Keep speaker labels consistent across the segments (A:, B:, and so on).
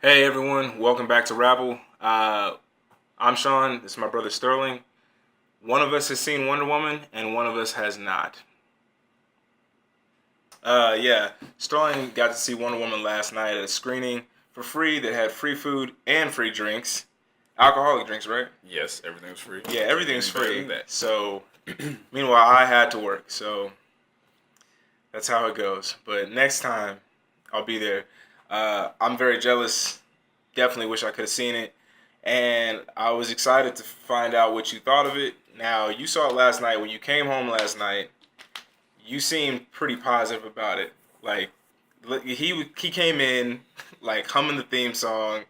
A: Hey everyone, welcome back to RABBLE. I'm Sean. This is my brother Sterling. One of us has seen Wonder Woman, and one of us has not. Yeah, Sterling got to see Wonder Woman last night at a screening for free that had free food and free drinks, alcoholic drinks, right?
B: Yes, everything's free.
A: Yeah, everything's
B: Better
A: free.
B: than that.
A: So, meanwhile, I had to work, so that's how it goes. But next time, I'll be there. I'm very jealous. Definitely wish I could have seen it. And I was excited to find out what you thought of it. Now, you saw it last night. When you came home last night, you seemed pretty positive about it. Like, he came in, like, humming the theme song,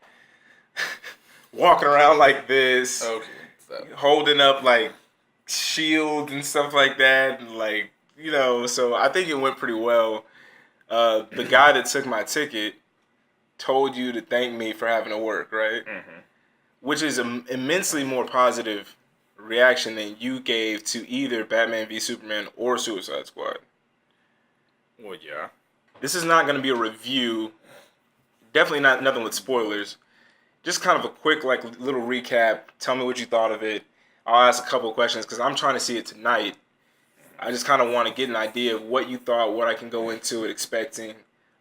A: walking around like this,
B: Okay, stop.
A: holding up, like, shield and stuff like that. And, like, so I think it went pretty well. The guy that took my ticket told you to thank me for having to work, right?
B: Mm-hmm.
A: Which is an immensely more positive reaction than you gave to either Batman v Superman or Suicide Squad.
B: Well, yeah.
A: This is not going to be a review. Definitely not nothing with spoilers. Just kind of a quick, like, little recap. Tell me what you thought of it. I'll ask a couple of questions because I'm trying to see it tonight. I just kind of want to get an idea of what you thought, what I can go into it expecting.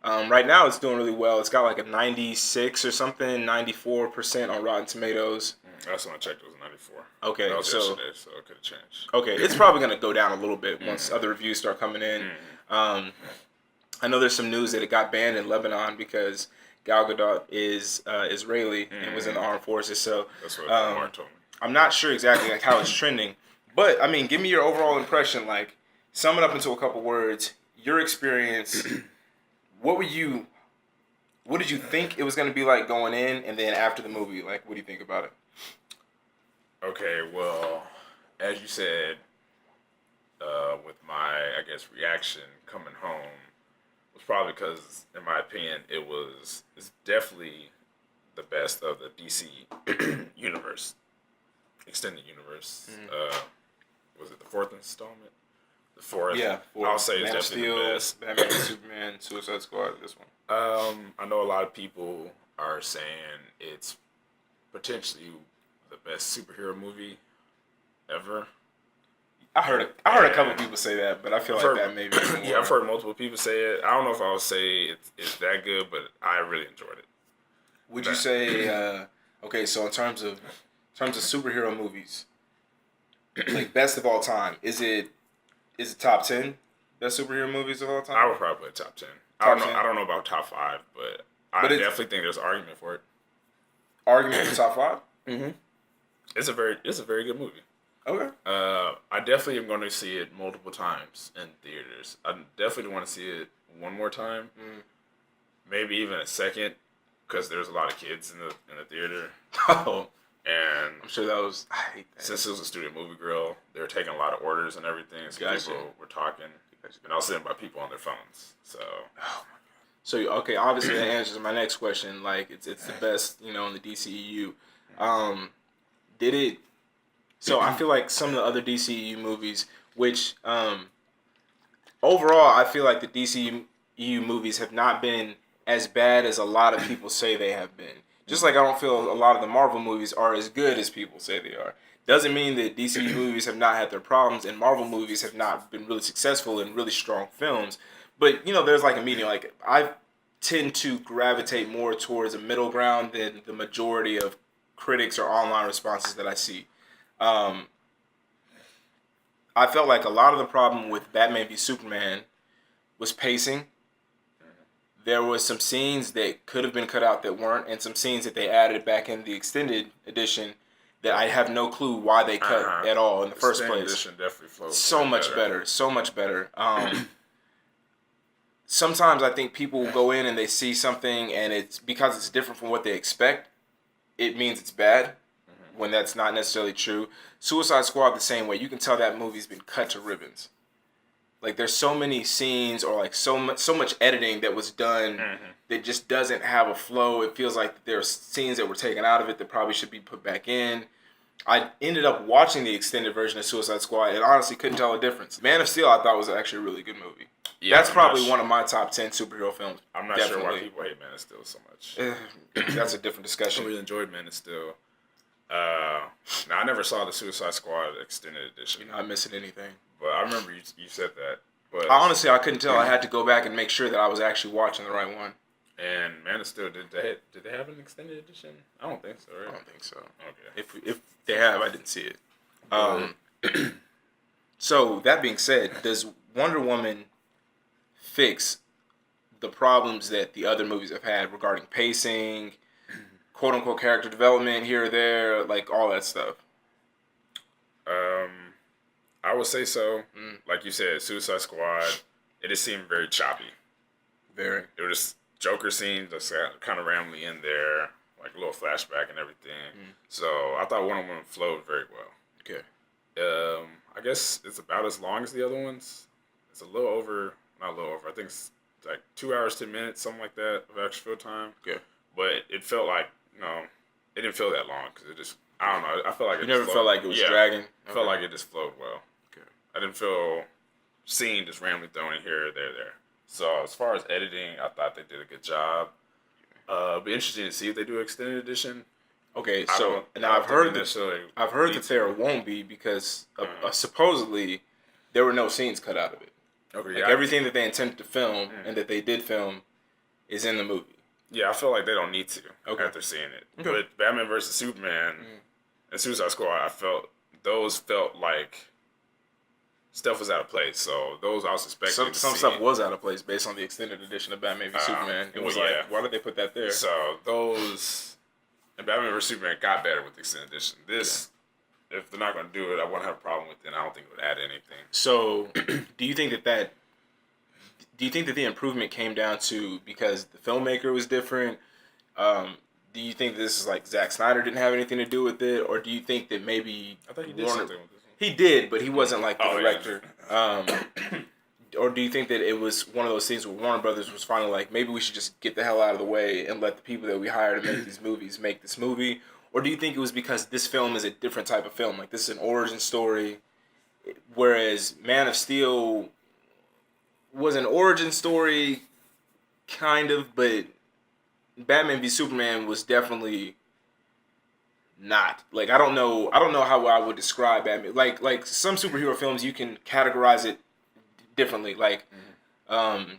A: Right now, it's doing really well. It's got like a 96 or something, 94% on Rotten Tomatoes.
B: Last time I checked, it was 94.
A: Okay,
B: That was
A: so
B: yesterday, so it could have changed.
A: okay, it's probably gonna go down a little bit once other reviews start coming in. Um, I know there's some news that it got banned in Lebanon because Gal Gadot is Israeli and was in the armed forces. So
B: That's what Mark told me.
A: I'm not sure exactly like how it's trending, but I mean, give me your overall impression. Like, sum it up into a couple words. Your experience. What did you think it was going to be like going in, and then after the movie, like, what do you think about it?
B: Okay, well, as you said, with my, I guess, reaction coming home was probably because, in my opinion, it's definitely the best of the DC universe, extended universe. Was it the fourth installment? The fourth.
A: Yeah,
B: I'll say it's
A: Man of
B: definitely
A: Steel,
B: the best.
A: Batman, Superman, Suicide Squad. This one.
B: I know a lot of people are saying it's potentially the best superhero movie ever.
A: I heard a couple people say that, but I feel
B: I've
A: like
B: heard-
A: that maybe more.
B: Yeah, I've heard multiple people say it. I don't know if I would say it's that good, but I really enjoyed it.
A: Would you say okay? So in terms of superhero movies, like best of all time, is it top 10 best superhero movies of all time?
B: I would probably put top 10. I
A: Top
B: don't know.
A: 10?
B: I don't know about top 5, but I
A: But
B: definitely think there's argument for it.
A: Argument for top 5.
B: Mm-hmm. It's a very good movie.
A: Okay.
B: I definitely am going to see it multiple times in theaters. I definitely want to see it one more time, maybe even a second, because there's a lot of kids in the theater,
A: Oh,
B: and
A: I'm sure that was. I hate that.
B: since it was a studio movie grill, they were taking a lot of orders and everything, so
A: Gotcha.
B: people were talking, and I was sitting by people on their phones. So
A: So okay, obviously that answers my next question. Like it's the best, in the DCEU. Did it? So I feel like some of the other DCEU movies, which overall I feel like the DCEU movies have not been as bad as a lot of people say they have been. Just like I don't feel a lot of the Marvel movies are as good as people say they are. Doesn't mean that DCEU movies have not had their problems and Marvel movies have not been really successful in really strong films. But there's like a medium. Like I tend to gravitate more towards a middle ground than the majority of critics or online responses that I see. Um, I felt like a lot of the problem with Batman v Superman was pacing. There was some scenes that could have been cut out that weren't, and some scenes that they added back in the extended edition that I have no clue why they cut at all in the first
B: Extended
A: place.
B: edition definitely flows
A: So
B: way
A: much better. So much better. Sometimes I think people go in and they see something and it's because it's different from what they expect, it means it's bad when that's not necessarily true. Suicide Squad the same way. You can tell that movie's been cut to ribbons. Like there's so many scenes or like so much editing that was done that just doesn't have a flow. It feels like there's scenes that were taken out of it that probably should be put back in. I ended up watching the extended version of Suicide Squad and honestly couldn't tell a difference. Man of Steel, I thought was actually a really good movie.
B: Yeah,
A: That's probably one of my top 10 superhero films.
B: I'm not sure why people hate Man of Steel so much.
A: That's a different discussion.
B: I really enjoyed Man of Steel. Now I never saw the Suicide Squad extended edition.
A: You're not missing anything.
B: But I remember you said that. But
A: honestly, I couldn't tell. I had to go back and make sure that I was actually watching the right one.
B: And Man of Steel, did they have an extended edition? I don't think so, right?
A: I don't think so.
B: Okay.
A: If they have, I didn't see it. So that being said, does Wonder Woman fix the problems that the other movies have had regarding pacing, quote unquote character development here or there, like all that stuff?
B: I would say so. Like you said, Suicide Squad, it just seemed very choppy.
A: Very.
B: It was just Joker scenes that's kind of randomly in there, like a little flashback and everything. So I thought Wonder Woman flowed very well.
A: Okay.
B: I guess it's about as long as the other ones. It's a little over, not a little over. I think it's like 2 hours 10 minutes, something like that of extra field time.
A: Okay.
B: But it felt like it didn't feel that long because it just I don't know. I felt like
A: you never felt like it was dragging.
B: I felt like it just flowed well.
A: Okay.
B: I didn't feel scene just randomly thrown in here, there. So as far as editing, I thought they did a good job. It'll be interesting to see if they do an extended edition.
A: Okay, so now I've heard that there won't be because supposedly there were no scenes cut out of it.
B: Okay,
A: like everything that they intended to film and that they did film is in the movie.
B: Yeah, I feel like they don't need to after seeing it. Okay. But Batman vs Superman and Suicide Squad, I felt like stuff was out of place. So those I was expecting.
A: Some stuff was out of place based on the extended edition of Batman v Superman. It was like, why did they put that there?
B: So those and Batman vs Superman got better with the extended edition. This, if they're not going to do it, I wouldn't have a problem with it. And I don't think it would add anything.
A: So, do you think that the improvement came down to because the filmmaker was different? Do you think this is like Zack Snyder didn't have anything to do with it, or do you think that maybe
B: I thought he did something with this one.
A: He did, but he wasn't like the director. Or do you think that it was one of those things where Warner Brothers was finally like, maybe we should just get the hell out of the way and let the people that we hire to make these movies make this movie? Or do you think it was because this film is a different type of film? Like, this is an origin story, whereas Man of Steel was an origin story, kind of, but Batman v Superman was definitely not. Like, I don't know how I would describe Batman. Like some superhero films, you can categorize it differently. Like, like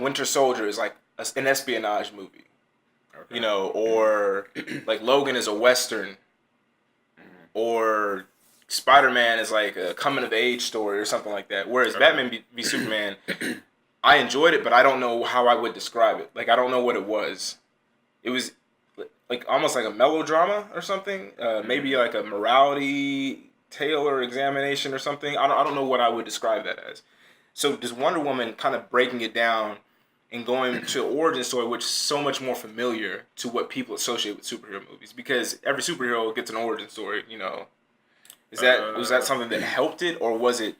A: Winter Soldier is like an espionage movie, you know, or like Logan is a Western, or Spider-Man is like a coming of age story or something like that. Whereas Batman v Superman, I enjoyed it, but I don't know how I would describe it. Like, I don't know what it was. It was like almost like a melodrama or something. Maybe like a morality tale or examination or something. I don't know what I would describe that as. So does Wonder Woman kind of breaking it down and going to an origin story, which is so much more familiar to what people associate with superhero movies? Because every superhero gets an origin story, you know. Was that something that helped it, or was it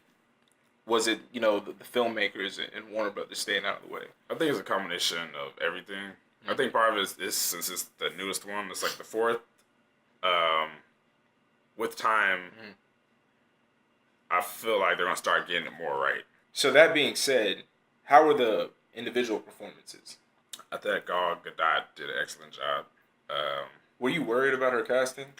A: you know the filmmakers and Warner Brothers staying out of the way?
B: I think it's a combination of everything. I think part of it is since it's the newest one, it's like the fourth. With time, I feel like they're gonna start getting it more right.
A: So that being said, how were the individual performances?
B: I think Gal Gadot did an excellent job.
A: Were you worried about her casting?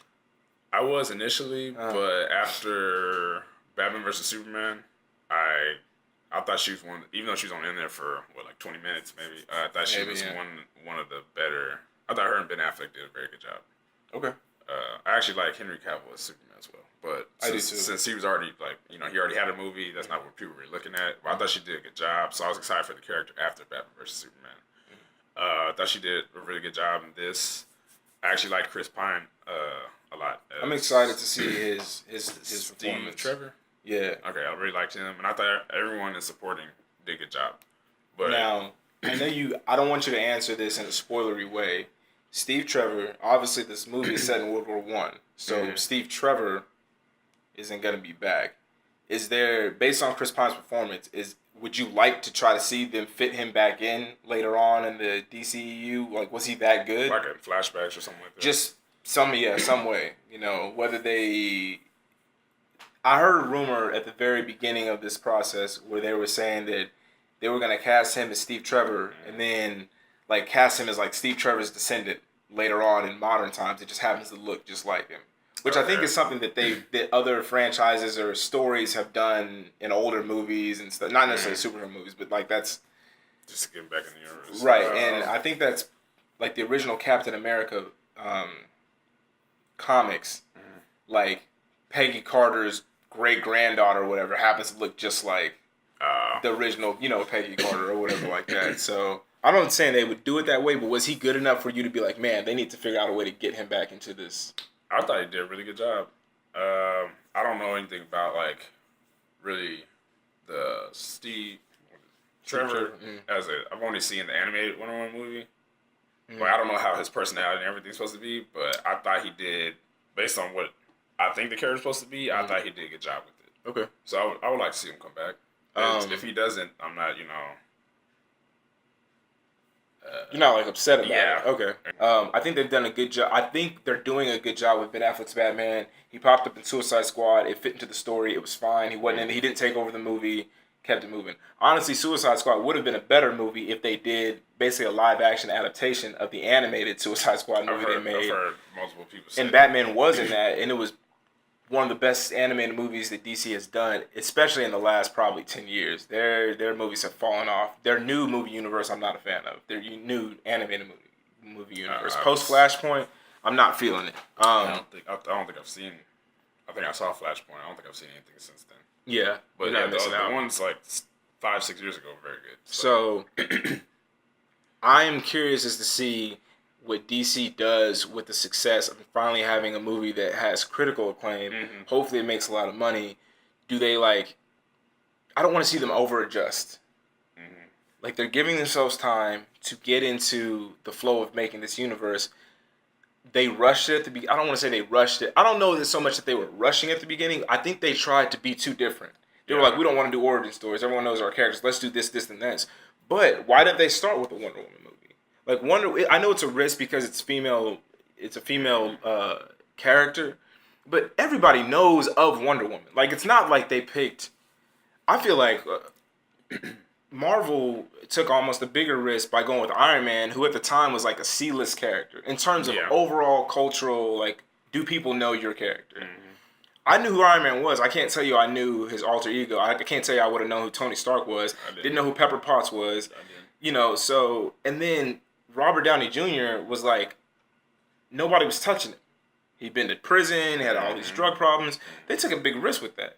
B: I was initially, but after Batman vs Superman, I thought she was even though she was only in there for like 20 minutes maybe. I thought she was one of the better. I thought her and Ben Affleck did a very good job.
A: Okay.
B: I actually like Henry Cavill as Superman as well, but since he was already he already had a movie, that's not what people were looking at. But I thought she did a good job, so I was excited for the character after Batman vs Superman. I thought she did a really good job in this. I actually liked Chris Pine a lot.
A: I'm excited to see his performance.
B: Trevor.
A: Yeah.
B: Okay, I really liked him, and I thought everyone in supporting did a good job. But
A: now, I know I don't want you to answer this in a spoilery way. Steve Trevor, obviously this movie is set in World War One, so Steve Trevor isn't gonna be back. Is there, based on Chris Pine's performance, would you like to try to see them fit him back in later on in the DCEU? Like, was he that good?
B: Like in flashbacks or something like that.
A: Just some way. You know, whether they. I heard a rumor at the very beginning of this process where they were saying that they were gonna cast him as Steve Trevor, and then like cast him as like Steve Trevor's descendant later on in modern times. It just happens to look just like him, which I think is something that that other franchises or stories have done in older movies and stuff. Not necessarily superhero movies, but like that's
B: just getting back in the universe,
A: right. And I think that's like the original Captain America comics, like Peggy Carter's great granddaughter or whatever happens to look just like the original, you know, Peggy Carter or whatever like that. So I'm not saying they would do it that way, but was he good enough for you to be like, man, they need to figure out a way to get him back into this?
B: I thought he did a really good job. I don't know anything about like really the Steve Trevor as I've only seen the animated Wonder Woman movie. Like, I don't know how his personality and everything's supposed to be, but I thought he did, based on what I think the character's supposed to be, I thought he did a good job with it.
A: Okay.
B: So I would like to see him come back. If he doesn't, I'm not, you know.
A: You're not like upset about it. Okay. I think they've done a good job. I think they're doing a good job with Ben Affleck's Batman. He popped up in Suicide Squad. It fit into the story. It was fine. He wasn't. He didn't take over the movie. Kept it moving. Honestly, Suicide Squad would have been a better movie if they did basically a live action adaptation of the animated Suicide Squad movie they made.
B: I've heard multiple people say
A: and Batman was in that, and it was one of the best animated movies that DC has done, especially in the last probably 10 years. Their movies have fallen off. Their new movie universe, I'm not a fan of. Their new animated movie universe. Post Flashpoint, I'm not feeling it.
B: I don't think I've seen. I think I saw Flashpoint. I don't think I've seen anything since then.
A: Yeah,
B: but yeah, the ones like 5-6 years ago were very good.
A: So I am curious as to see what DC does with the success of finally having a movie that has critical acclaim. Hopefully it makes a lot of money. Do they like, I don't want to see them over adjust. Like they're giving themselves time to get into the flow of making this universe. They rushed it at the beginning. I don't want to say they rushed it. I don't know that so much that they were rushing at the beginning. I think they tried to be too different. They were like, we don't want to do origin stories. Everyone knows our characters. Let's do this, this, and this. But why didn't they start with the Wonder Woman movie? Like I know it's a risk because it's female. It's a female character, but everybody knows of Wonder Woman. Like it's not like they picked. I feel like Marvel took almost a bigger risk by going with Iron Man, who at the time was like a C-list character in terms of overall cultural. Like, do people know your character? I knew who Iron Man was. I can't tell you I knew his alter ego. I can't tell you I would have known who Tony Stark was. Didn't know who Pepper Potts was. You know, so and then Robert Downey Jr. was like, nobody was touching him. He'd been to prison, had all these drug problems. They took a big risk with that.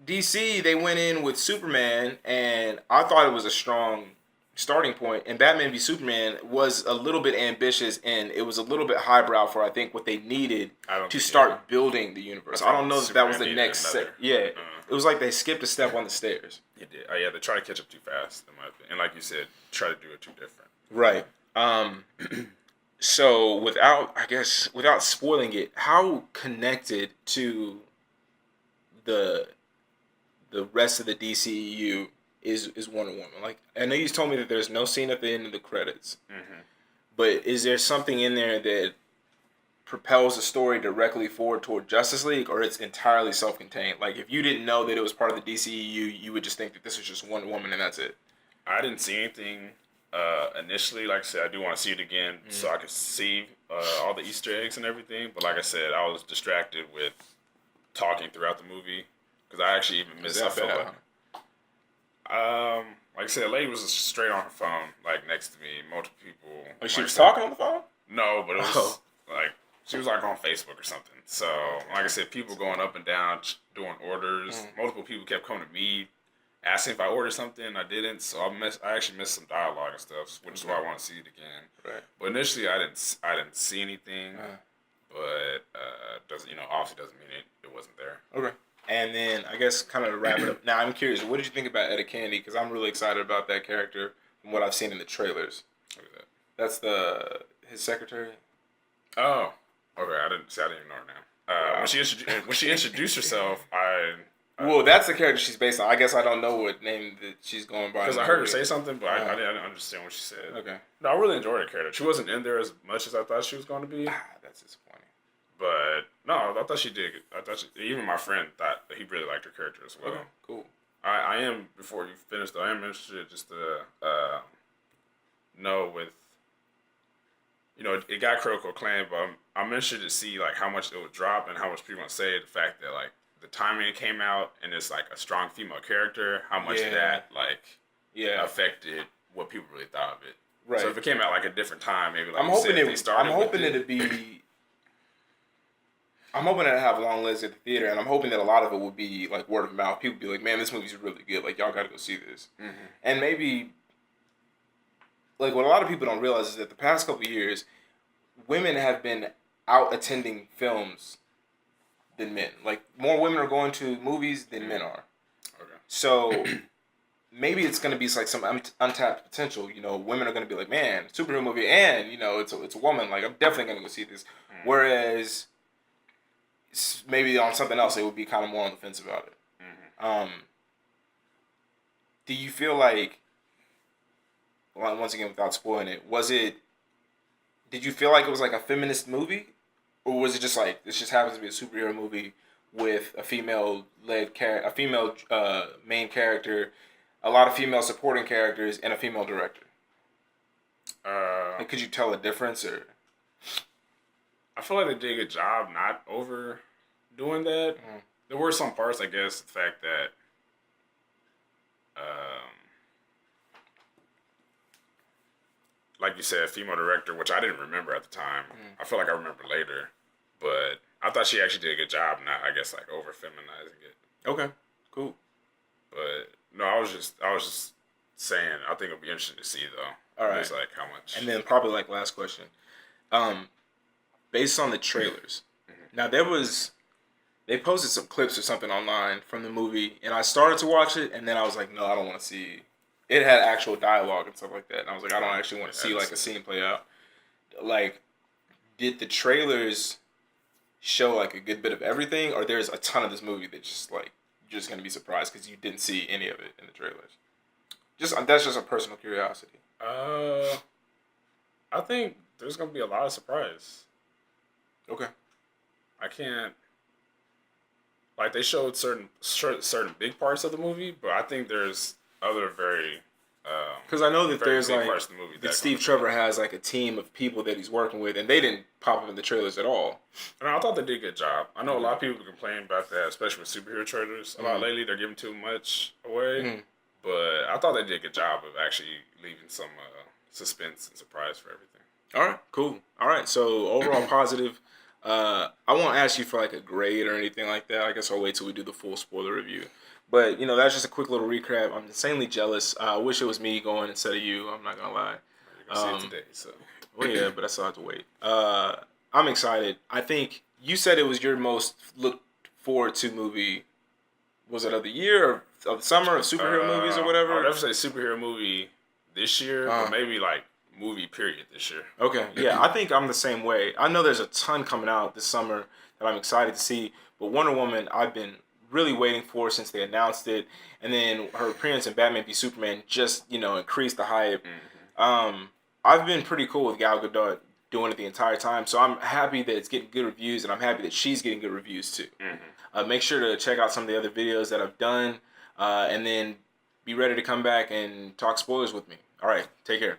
A: DC, they went in with Superman, and I thought it was a strong starting point. And Batman v Superman was a little bit ambitious, and it was a little bit highbrow for, I think, what they needed to start building the universe. I don't know if that was the next step. Yeah, it was like they skipped a step on the stairs.
B: It did. Yeah, they tried to catch up too fast, in my opinion. And like you said, try to do it too different.
A: Right. So without spoiling it, how connected to the rest of the DCEU is Wonder Woman? Like, I know you told me that there's no scene at the end of the credits, but is there something in there that propels the story directly forward toward Justice League, or it's entirely self-contained? Like, if you didn't know that it was part of the DCEU, you would just think that this is just Wonder Woman and that's it.
B: I didn't see anything initially. Like I said, I do want to see it again so I could see all the Easter eggs and everything. But like I said, I was distracted with talking throughout the movie because I actually even missed that. Like I said, a lady was straight on her phone, like next to me. Multiple people.
A: Oh, she was talking on the phone?
B: No, but it was like she was like on Facebook or something. So like I said, people going up and down doing orders. Multiple people kept coming to me, asking if I ordered something. I didn't, so I actually missed some dialogue and stuff, which is why I want to see it again. Right. But initially, I didn't see anything. But obviously doesn't mean it wasn't there. Okay.
A: And then I guess kind of to wrap it up. Now I'm curious, what did you think about Etta Candy? Because I'm really excited about that character from what I've seen in the trailers.
B: What is that?
A: That's his secretary.
B: Oh, okay. I didn't even know her now. When she introduced herself, I
A: Well, that's the character she's based on. I guess I don't know what name that she's going by.
B: Because I heard her say something, but I didn't understand what she said.
A: Okay.
B: No, I really enjoyed her character. She wasn't in there as much as I thought she was going to be.
A: That's disappointing.
B: But no, I thought she did. Even my friend thought that he really liked her character as well.
A: Okay, cool.
B: I am, before you finish though, I am interested just to know with, it got critical acclaim, but I'm interested to see like how much it would drop and how much people say the fact that like the timing it came out and it's like a strong female character, how much that affected what people really thought of it.
A: Right.
B: So if it came out like a different time, maybe like
A: I'm hoping it'd have long legs at the theater, and I'm hoping that a lot of it would be like word of mouth. People be like, "Man, this movie's really good. Like, y'all got to go see this." Mm-hmm. And maybe, like, what a lot of people don't realize is that the past couple of years, women have been out attending films than men. Like, more women are going to movies than men are. Okay. So maybe it's going to be like some untapped potential. Women are going to be like, "Man, superhero movie, and it's a woman. Like, I'm definitely going to go see this." Mm-hmm. Whereas maybe on something else, they would be kind of more on the fence about it. Mm-hmm. Do you feel like, once again, without spoiling it, did you feel like it was like a feminist movie? Or was it just like, this just happens to be a superhero movie with a female main character, a lot of female supporting characters, and a female director? Could you tell a difference, or?
B: I feel like they did a good job not overdoing that. Mm. There were some parts, I guess, the fact that like you said, female director, which I didn't remember at the time. Mm. I feel like I remember later. But I thought she actually did a good job, not, I guess, like over-feminizing it.
A: Okay, cool.
B: But, no, I was just saying, I think it'll be interesting to see, though.
A: All right.
B: Just, like, how much.
A: And then probably, like, last question. Based on the trailers, now they posted some clips or something online from the movie, and I started to watch it, and then I was like, no, I don't want to see. It had actual dialogue and stuff like that, and I was like, I don't actually want to see like a scene play out. Like, did the trailers show like a good bit of everything, or there's a ton of this movie that just like you're just gonna be surprised because you didn't see any of it in the trailers? That's just a personal curiosity.
B: I think there's gonna be a lot of surprise.
A: Okay.
B: I can't. Like, they showed certain big parts of the movie, but I think there's other very.
A: Because I know that there's like
B: parts of the movie
A: that Steve Trevor has like a team of people that he's working with, and they didn't pop up in the trailers at all.
B: And I thought they did a good job. I know a lot of people complain about that, especially with superhero trailers. A lot lately, they're giving too much away, but I thought they did a good job of actually leaving some suspense and surprise for everything.
A: All right, cool. All right, so overall positive. I won't ask you for like a grade or anything like that. I guess I'll wait till we do the full spoiler review. But, that's just a quick little recap. I'm insanely jealous. I wish it was me going instead of you. I'm not going to lie.
B: You're going to see it today, so.
A: Well, yeah, but I still have to wait. I'm excited. I think you said it was your most looked forward to movie. Was it of the year or of the summer of superhero movies or whatever?
B: I would never say superhero movie this year, but maybe like movie period this year.
A: Okay, yeah, I think I'm the same way. I know there's a ton coming out this summer that I'm excited to see, but Wonder Woman I've been really waiting for since they announced it, and then her appearance in Batman v Superman just increased the hype. Mm-hmm. I've been pretty cool with Gal Gadot doing it the entire time, so I'm happy that it's getting good reviews, and I'm happy that she's getting good reviews too. Mm-hmm. Make sure to check out some of the other videos that I've done, and then be ready to come back and talk spoilers with me. All right, take care.